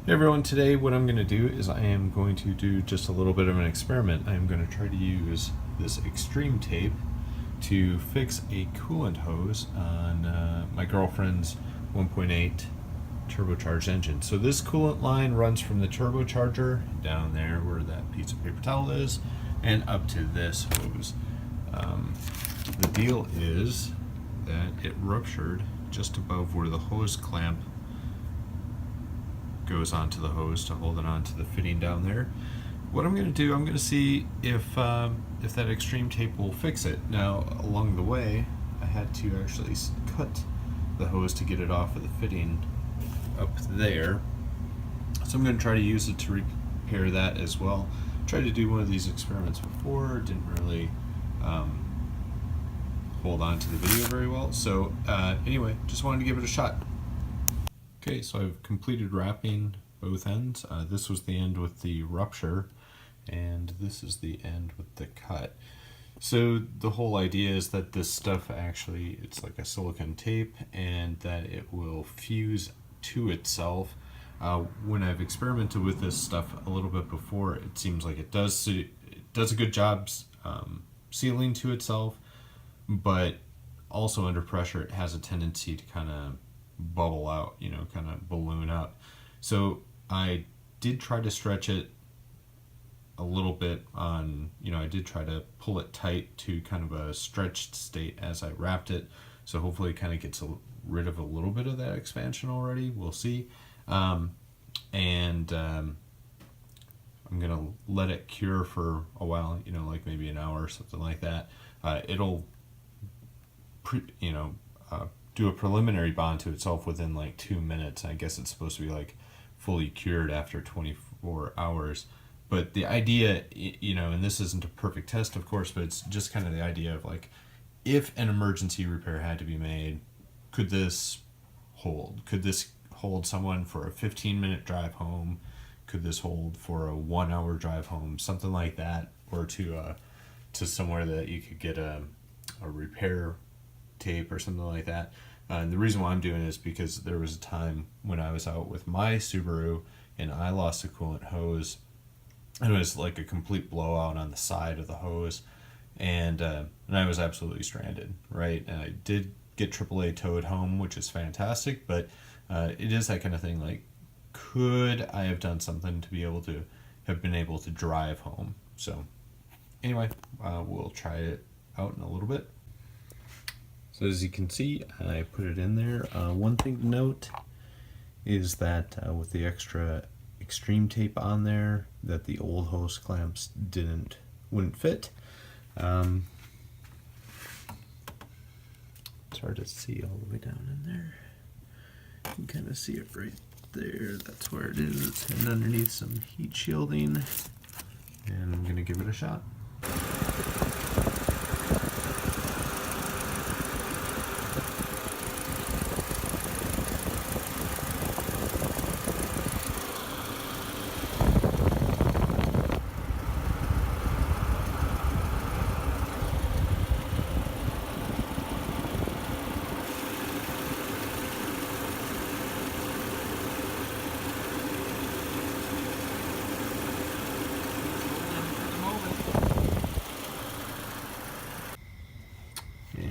Hey everyone, today what I'm going to do is I am going to do just a little bit of an experiment. I am going to try to use this Xtreme tape to fix a coolant hose on my girlfriend's 1.8 turbocharged engine. So this coolant line runs from the turbocharger down there where that piece of paper towel is and up to this hose. The deal is that it ruptured just above where the hose clamp goes onto the hose to hold it onto the fitting down there. What I'm going to do, I'm going to see if that Xtreme tape will fix it. Now, along the way, I had to actually cut the hose to get it off of the fitting up there. So I'm going to try to use it to repair that as well. Tried to do one of these experiments before, didn't really hold on to the video very well. So anyway, just wanted to give it a shot. Okay, so I've completed wrapping both ends. This was the end with the rupture, and this is the end with the cut. So the whole idea is that this stuff actually, it's like a silicone tape, and that it will fuse to itself. When I've experimented with this stuff a little bit before, it seems like it does a good job sealing to itself, but also under pressure it has a tendency to kind of bubble out, kind of balloon up. So I did try to stretch it a little bit on, I did try to pull it tight to kind of a stretched state as I wrapped it. So hopefully it kind of gets rid of a little bit of that expansion already. We'll see. I'm gonna let it cure for a while, like maybe an hour or something like that. It'll do a preliminary bond to itself within like 2 minutes. I guess it's supposed to be like fully cured after 24 hours. But the idea, and this isn't a perfect test, of course, but it's just kind of the idea of like, if an emergency repair had to be made, could this hold? Could this hold someone for a 15-minute drive home? Could this hold for a 1-hour drive home? Something like that, or to somewhere that you could get a repair tape or something like that. And the reason why I'm doing it is because there was a time when I was out with my Subaru and I lost a coolant hose, and it was like a complete blowout on the side of the hose, and I was absolutely stranded, right? And I did get AAA towed home, which is fantastic, but it is that kind of thing, like, could I have done something to be able to have been able to drive home? So anyway, we'll try it out in a little bit. So as you can see, I put it in there. One thing to note is that with the extra Xtreme tape on there, that the old hose clamps wouldn't fit. It's hard to see all the way down in there. You can kind of see it right there. That's where it is. It's hidden underneath some heat shielding. And I'm going to give it a shot.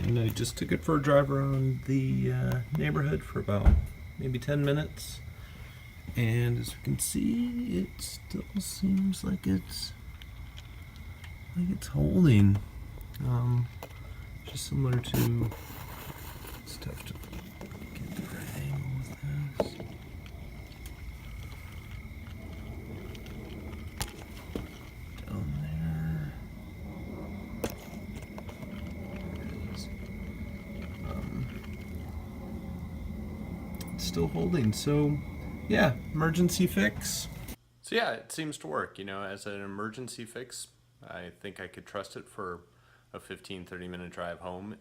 And I just took it for a drive around the neighborhood for about maybe 10 minutes. And as you can see, it still seems like it's holding. Just similar to, it's tough to get the right angle with this. Down there. Still holding, so yeah, emergency fix. So yeah, it seems to work, as an emergency fix. I think I could trust it for a 15-30 minute drive home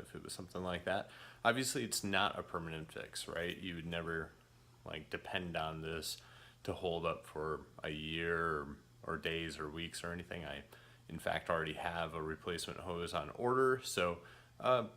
if it was something like that. Obviously it's not a permanent fix, right? You would never depend on this to hold up for a year or days or weeks or anything. I in fact already have a replacement hose on order, so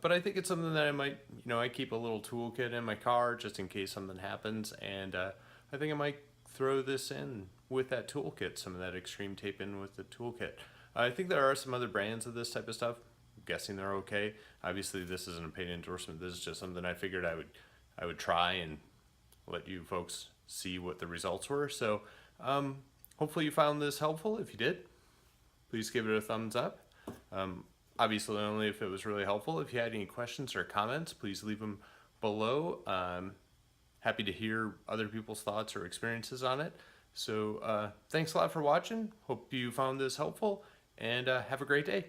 but I think it's something that I might, I keep a little toolkit in my car just in case something happens, and I think I might throw this in with that toolkit, some of that Xtreme tape in with the toolkit. I think there are some other brands of this type of stuff. I'm guessing they're okay. Obviously, this isn't a paid endorsement. This is just something I figured I would try and let you folks see what the results were. So hopefully you found this helpful. If you did, please give it a thumbs up. Obviously only if it was really helpful. If you had any questions or comments, please leave them below. Happy to hear other people's thoughts or experiences on it. So thanks a lot for watching. Hope you found this helpful, and have a great day.